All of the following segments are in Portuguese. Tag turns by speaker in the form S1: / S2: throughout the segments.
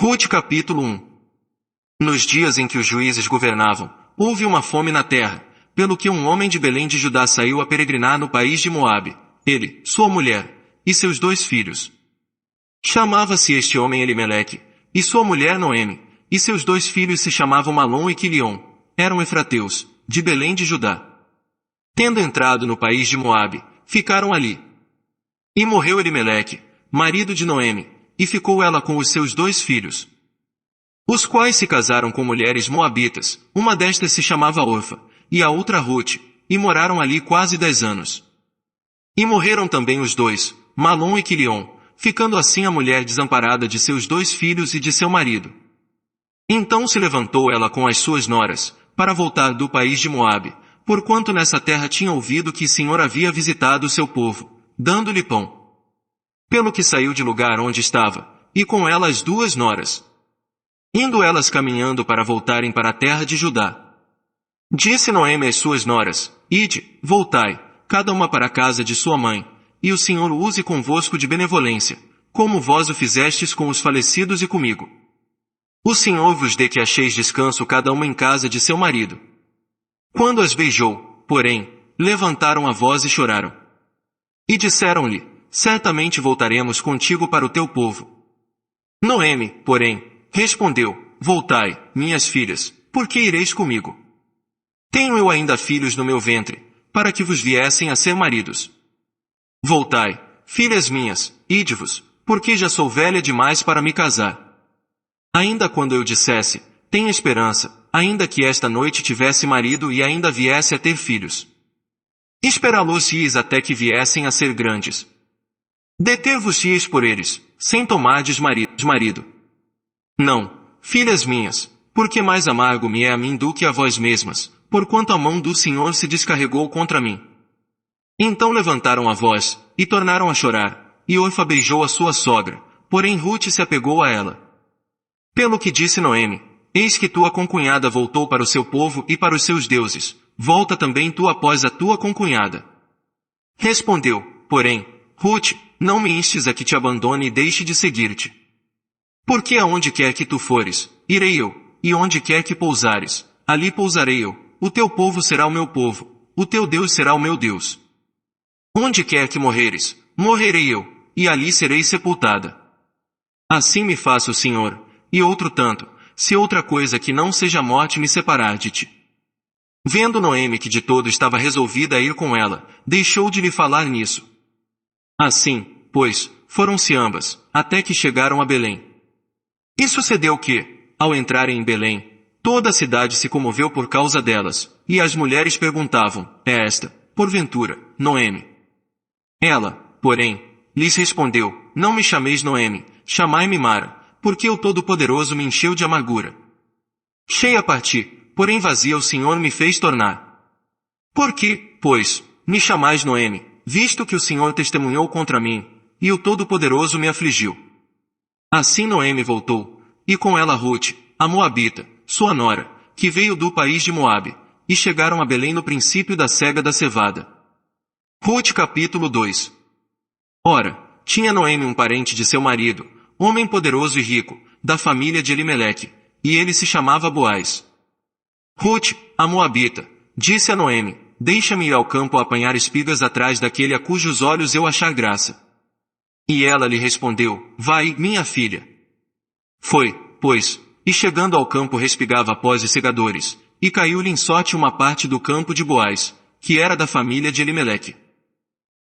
S1: Rute capítulo 1. Nos dias em que os juízes governavam, houve uma fome na terra, pelo que um homem de Belém de Judá saiu a peregrinar no país de Moabe, ele, sua mulher, e seus 2 filhos. Chamava-se este homem Elimeleque, e sua mulher Noemi, e seus 2 filhos se chamavam Malom e Quilion, eram efrateus, de Belém de Judá. Tendo entrado no país de Moabe, ficaram ali. E morreu Elimeleque, marido de Noemi, e ficou ela com os seus 2 filhos, os quais se casaram com mulheres moabitas, uma destas se chamava Orfa, e a outra Rute, e moraram ali quase 10 anos. E morreram também os 2, Malom e Quilion, ficando assim a mulher desamparada de seus 2 filhos e de seu marido. Então se levantou ela com as suas noras, para voltar do país de Moabe, porquanto nessa terra tinha ouvido que o Senhor havia visitado o seu povo, dando-lhe pão. Pelo que saiu de lugar onde estava, e com ela as 2 noras. Indo elas caminhando para voltarem para a terra de Judá. Disse Noemi às suas noras: Ide, voltai, cada uma para a casa de sua mãe, e o Senhor use convosco de benevolência, como vós o fizestes com os falecidos e comigo. O Senhor vos dê que acheis descanso cada uma em casa de seu marido. Quando as beijou, porém, levantaram a voz e choraram. E disseram-lhe: Certamente voltaremos contigo para o teu povo. Noemi, porém, respondeu: Voltai, minhas filhas, porque ireis comigo? Tenho eu ainda filhos no meu ventre, para que vos viessem a ser maridos. Voltai, filhas minhas, ide-vos, porque já sou velha demais para me casar. Ainda quando eu dissesse: Tenho esperança, ainda que esta noite tivesse marido e ainda viesse a ter filhos. Esperá-los-ies até que viessem a ser grandes. Deter-vos-ies por eles, sem tomardes marido. Não, filhas minhas, porque mais amargo me é a mim do que a vós mesmas, porquanto a mão do Senhor se descarregou contra mim. Então levantaram a voz, e tornaram a chorar, e Orfa beijou a sua sogra, porém Rute se apegou a ela. Pelo que disse Noemi: Eis que tua concunhada voltou para o seu povo e para os seus deuses, volta também tu após a tua concunhada. Respondeu, porém, Rute: Não me instes a que te abandone e deixe de seguir-te. Porque aonde quer que tu fores, irei eu, e onde quer que pousares, ali pousarei eu, o teu povo será o meu povo, o teu Deus será o meu Deus. Onde quer que morreres, morrerei eu, e ali serei sepultada. Assim me faça o Senhor, e outro tanto, se outra coisa que não seja a morte me separar de ti. Vendo Noemi que de todo estava resolvida a ir com ela, deixou de lhe falar nisso. Assim, pois, foram-se ambas, até que chegaram a Belém. E sucedeu que, ao entrarem em Belém, toda a cidade se comoveu por causa delas, e as mulheres perguntavam: É esta, porventura, Noemi? Ela, porém, lhes respondeu: Não me chameis Noemi, chamai-me Mara, porque o Todo-Poderoso me encheu de amargura. Cheia parti, porém vazia o Senhor me fez tornar. Por que, pois, me chamais Noemi, visto que o Senhor testemunhou contra mim, e o Todo-Poderoso me afligiu? Assim Noemi voltou, e com ela Rute, a Moabita, sua nora, que veio do país de Moabe, e chegaram a Belém no princípio da cega da cevada. Rute capítulo 2. Ora, tinha Noemi um parente de seu marido, homem poderoso e rico, da família de Elimeleque, e ele se chamava Boaz. Rute, a Moabita, disse a Noemi: Deixa-me ir ao campo a apanhar espigas atrás daquele a cujos olhos eu achar graça. E ela lhe respondeu: Vai, minha filha. Foi, pois, e chegando ao campo respigava após os segadores, e caiu-lhe em sorte uma parte do campo de Boaz, que era da família de Elimeleque.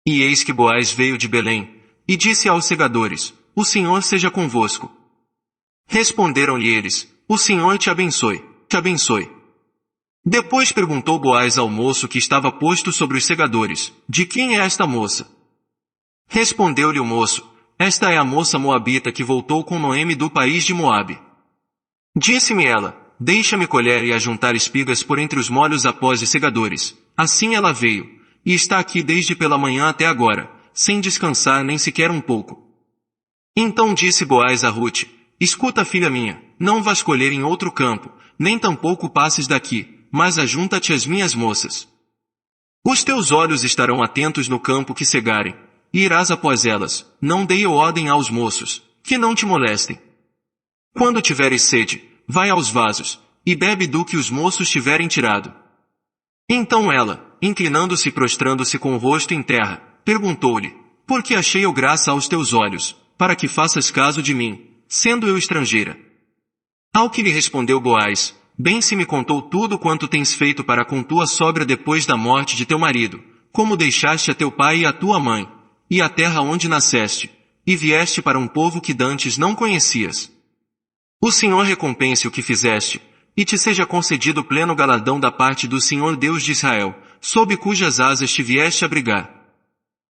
S1: E eis que Boaz veio de Belém, e disse aos segadores: O Senhor seja convosco. Responderam-lhe eles: O Senhor te abençoe, te abençoe. Depois perguntou Boaz ao moço que estava posto sobre os segadores: De quem é esta moça? Respondeu-lhe o moço: Esta é a moça moabita que voltou com Noemi do país de Moabe. Disse-me ela: Deixa-me colher e ajuntar espigas por entre os molhos após os segadores. Assim ela veio, e está aqui desde pela manhã até agora, sem descansar nem sequer um pouco. Então disse Boaz a Rute: Escuta, filha minha, não vás colher em outro campo, nem tampouco passes daqui, mas ajunta-te às minhas moças. Os teus olhos estarão atentos no campo que cegarem, e irás após elas, não dei ordem aos moços, que não te molestem. Quando tiveres sede, vai aos vasos, e bebe do que os moços tiverem tirado. Então ela, inclinando-se e prostrando-se com o rosto em terra, perguntou-lhe, por que achei eu graça aos teus olhos, para que faças caso de mim, sendo eu estrangeira? Ao que lhe respondeu Boaz, bem se me contou tudo quanto tens feito para com tua sogra depois da morte de teu marido, como deixaste a teu pai e a tua mãe, e a terra onde nasceste, e vieste para um povo que dantes não conhecias. O Senhor recompense o que fizeste, e te seja concedido pleno galardão da parte do Senhor Deus de Israel, sob cujas asas te vieste abrigar.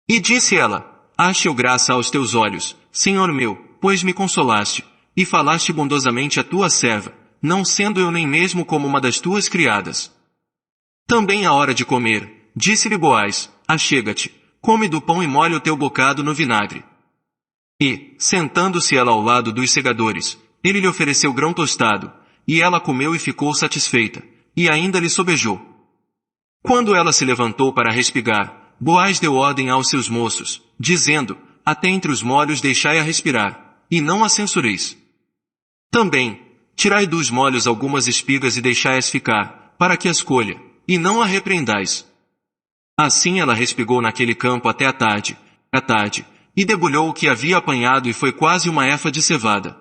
S1: E disse ela, ache eu graça aos teus olhos, Senhor meu, pois me consolaste, e falaste bondosamente à tua serva, não sendo eu nem mesmo como uma das tuas criadas. Também à hora de comer, disse-lhe Boaz, achega-te, come do pão e molha o teu bocado no vinagre. E, sentando-se ela ao lado dos segadores, ele lhe ofereceu grão tostado, e ela comeu e ficou satisfeita, e ainda lhe sobejou. Quando ela se levantou para respigar, Boaz deu ordem aos seus moços, dizendo, até entre os molhos deixai-a respirar, e não a censureis. Também, tirai dos molhos algumas espigas e deixai-as ficar, para que as colha, e não a repreendais. Assim ela respigou naquele campo até à tarde, e debulhou o que havia apanhado e foi quase uma efa de cevada.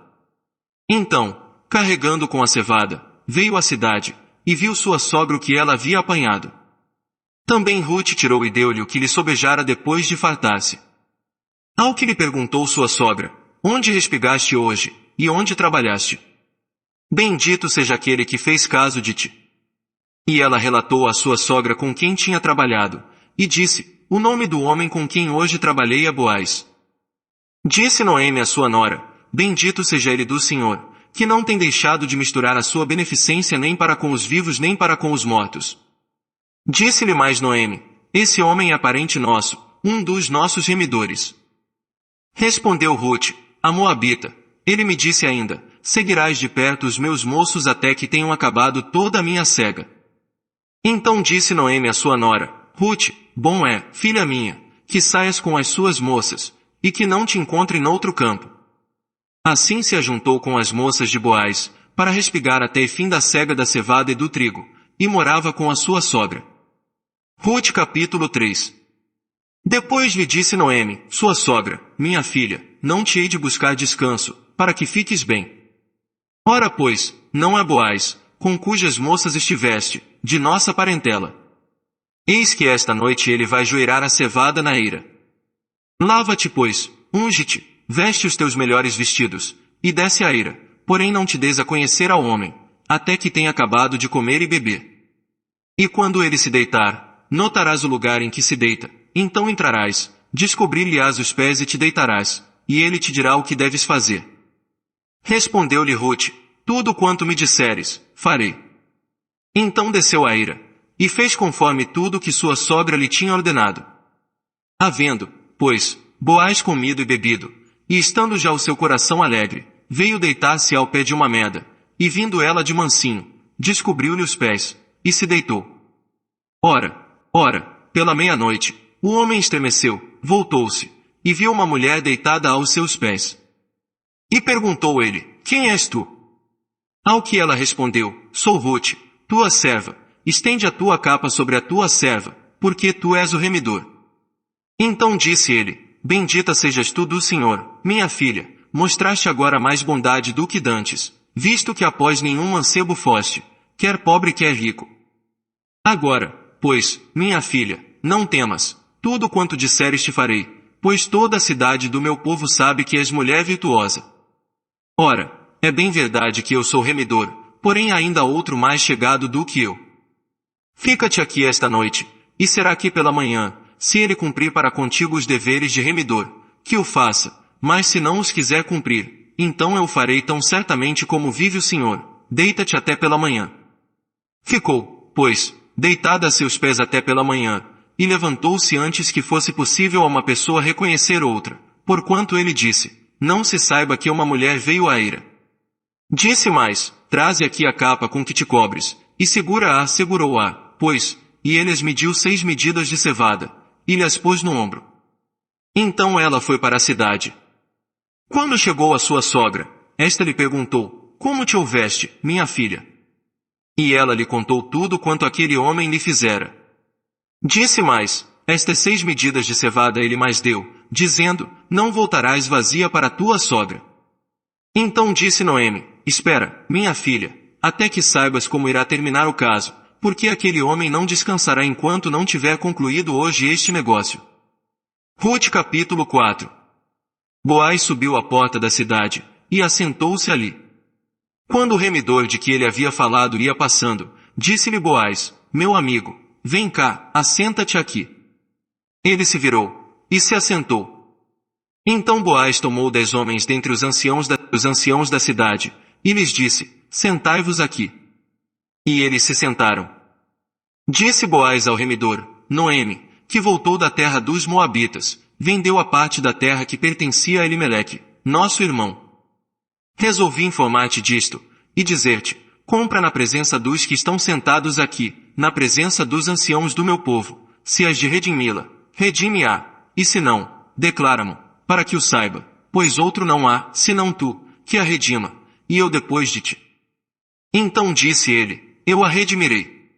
S1: Então, carregando com a cevada, veio à cidade, e viu sua sogra o que ela havia apanhado. Também Rute tirou e deu-lhe o que lhe sobejara depois de fartar-se. Ao que lhe perguntou sua sogra, onde respigaste hoje, e onde trabalhaste? Bendito seja aquele que fez caso de ti. E ela relatou à sua sogra com quem tinha trabalhado, e disse, o nome do homem com quem hoje trabalhei é Boaz. Disse Noemi à sua nora, bendito seja ele do Senhor, que não tem deixado de misturar a sua beneficência nem para com os vivos nem para com os mortos. Disse-lhe mais Noemi, esse homem é parente nosso, um dos nossos remidores. Respondeu Rute, a Moabita, ele me disse ainda, seguirás de perto os meus moços até que tenham acabado toda a minha cega. Então disse Noemi à sua nora, Rute, bom é, filha minha, que saias com as suas moças, e que não te encontre noutro campo. Assim se ajuntou com as moças de Boaz, para respigar até fim da cega da cevada e do trigo, e morava com a sua sogra. Rute capítulo 3. Depois lhe disse Noemi, sua sogra, minha filha, não te hei de buscar descanso, para que fiques bem. Ora pois, não é Boaz, com cujas moças estiveste, de nossa parentela. Eis que esta noite ele vai joeirar a cevada na eira. Lava-te, pois, unge-te, veste os teus melhores vestidos, e desce à eira, porém não te des a conhecer ao homem, até que tenha acabado de comer e beber. E quando ele se deitar, notarás o lugar em que se deita, então entrarás, descobrir-lhe-ás os pés e te deitarás, e ele te dirá o que deves fazer. Respondeu-lhe Rute, tudo quanto me disseres, farei. Então desceu à eira, e fez conforme tudo que sua sogra lhe tinha ordenado. Havendo, pois, Boaz comido e bebido, e estando já o seu coração alegre, veio deitar-se ao pé de uma meda, e vindo ela de mansinho, descobriu-lhe os pés, e se deitou. Ora, pela meia-noite, o homem estremeceu, voltou-se, e viu uma mulher deitada aos seus pés. E perguntou ele, quem és tu? Ao que ela respondeu, sou Rute, tua serva, estende a tua capa sobre a tua serva, porque tu és o remidor. Então disse ele, bendita sejas tu do Senhor, minha filha, mostraste agora mais bondade do que dantes, visto que após nenhum mancebo foste, quer pobre quer rico. Agora, pois, minha filha, não temas, tudo quanto disseres te farei, pois toda a cidade do meu povo sabe que és mulher virtuosa. Ora, é bem verdade que eu sou remidor, porém ainda há outro mais chegado do que eu. Fica-te aqui esta noite, e será que pela manhã, se ele cumprir para contigo os deveres de remidor, que o faça, mas se não os quiser cumprir, então eu o farei tão certamente como vive o Senhor, deita-te até pela manhã. Ficou, pois, deitada a seus pés até pela manhã, e levantou-se antes que fosse possível a uma pessoa reconhecer outra, porquanto ele disse, não se saiba que uma mulher veio à eira. Disse mais, traze aqui a capa com que te cobres, e segura-a, segurou-a, pois, e ele as mediu 6 medidas de cevada, e lhe as pôs no ombro. Então ela foi para a cidade. Quando chegou a sua sogra, esta lhe perguntou, como te houveste, minha filha? E ela lhe contou tudo quanto aquele homem lhe fizera. Disse mais, estas 6 medidas de cevada ele mais deu, dizendo, não voltarás vazia para tua sogra. Então disse Noemi, espera, minha filha, até que saibas como irá terminar o caso, porque aquele homem não descansará enquanto não tiver concluído hoje este negócio. Rute capítulo 4. Boaz subiu à porta da cidade, e assentou-se ali. Quando o remidor de que ele havia falado ia passando, disse-lhe Boaz, meu amigo, vem cá, assenta-te aqui. Ele se virou, e se assentou. Então Boaz tomou 10 homens dentre os anciãos da cidade, e lhes disse, sentai-vos aqui. E eles se sentaram. Disse Boaz ao remidor, Noemi, que voltou da terra dos Moabitas, vendeu a parte da terra que pertencia a Elimeleque, nosso irmão. Resolvi informar-te disto, e dizer-te, compra na presença dos que estão sentados aqui, na presença dos anciãos do meu povo, se és de redimi-la, redime-a, e se não, declara-mo, para que o saiba, pois outro não há, senão tu, que a redima, e eu depois de ti. Então disse ele, eu a redimirei.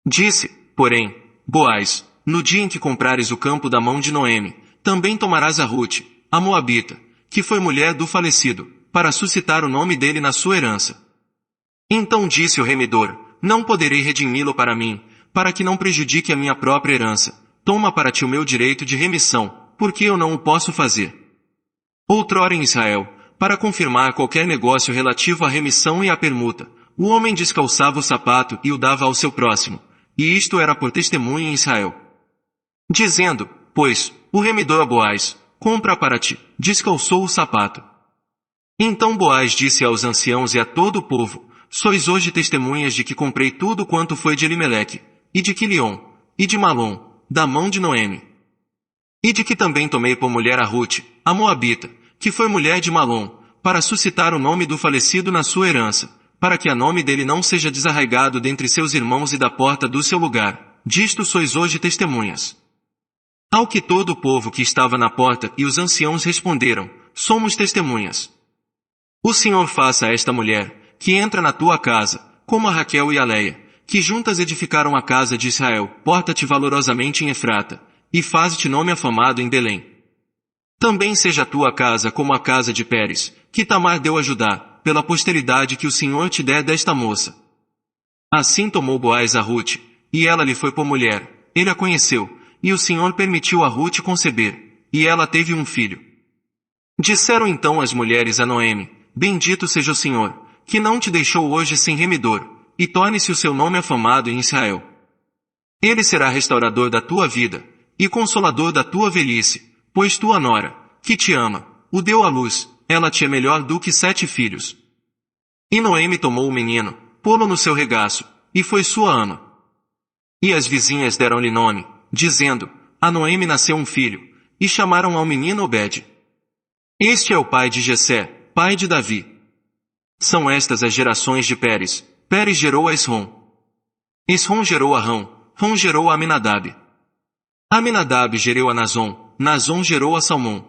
S1: Disse, porém, Boaz, no dia em que comprares o campo da mão de Noemi, também tomarás a Rute, a Moabita, que foi mulher do falecido, para suscitar o nome dele na sua herança. Então disse o remidor, não poderei redimi-lo para mim, para que não prejudique a minha própria herança. Toma para ti o meu direito de remissão, porque eu não o posso fazer. Outrora em Israel, para confirmar qualquer negócio relativo à remissão e à permuta, o homem descalçava o sapato e o dava ao seu próximo, e isto era por testemunho em Israel. Dizendo, pois, o remidor a Boaz, compra para ti, descalçou o sapato. Então Boaz disse aos anciãos e a todo o povo, sois hoje testemunhas de que comprei tudo quanto foi de Elimeleque, e de Quilion, e de Malom, da mão de Noemi. E de que também tomei por mulher a Rute, a Moabita, que foi mulher de Malom, para suscitar o nome do falecido na sua herança, para que a nome dele não seja desarraigado dentre seus irmãos e da porta do seu lugar. Disto sois hoje testemunhas. Ao que todo o povo que estava na porta e os anciãos responderam, somos testemunhas. O Senhor faça a esta mulher, que entra na tua casa, como a Raquel e a Leia, que juntas edificaram a casa de Israel, porta-te valorosamente em Efrata, e faze-te nome afamado em Belém. Também seja a tua casa como a casa de Pérez, que Tamar deu a Judá, pela posteridade que o Senhor te der desta moça. Assim tomou Boaz a Rute, e ela lhe foi por mulher, ele a conheceu, e o Senhor permitiu a Rute conceber, e ela teve um filho. Disseram então as mulheres a Noemi, bendito seja o Senhor, que não te deixou hoje sem remidor, e torne-se o seu nome afamado em Israel. Ele será restaurador da tua vida, e consolador da tua velhice, pois tua nora, que te ama, o deu à luz, ela te é melhor do que 7 filhos. E Noemi tomou o menino, pô-lo no seu regaço, e foi sua ama. E as vizinhas deram-lhe nome, dizendo, a Noemi nasceu um filho, e chamaram ao menino Obed. Este é o pai de Jessé, pai de Davi. São estas as gerações de Pérez. Pérez gerou a Esrom. Esrom gerou a Rão, Rão gerou a Aminadab. Aminadab gerou a Nazon, Nazon gerou a Salmão.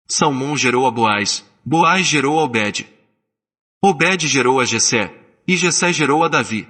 S1: Salmão gerou a Boaz, Boaz gerou a Obed. Obed gerou a Jessé, e Jessé gerou a Davi.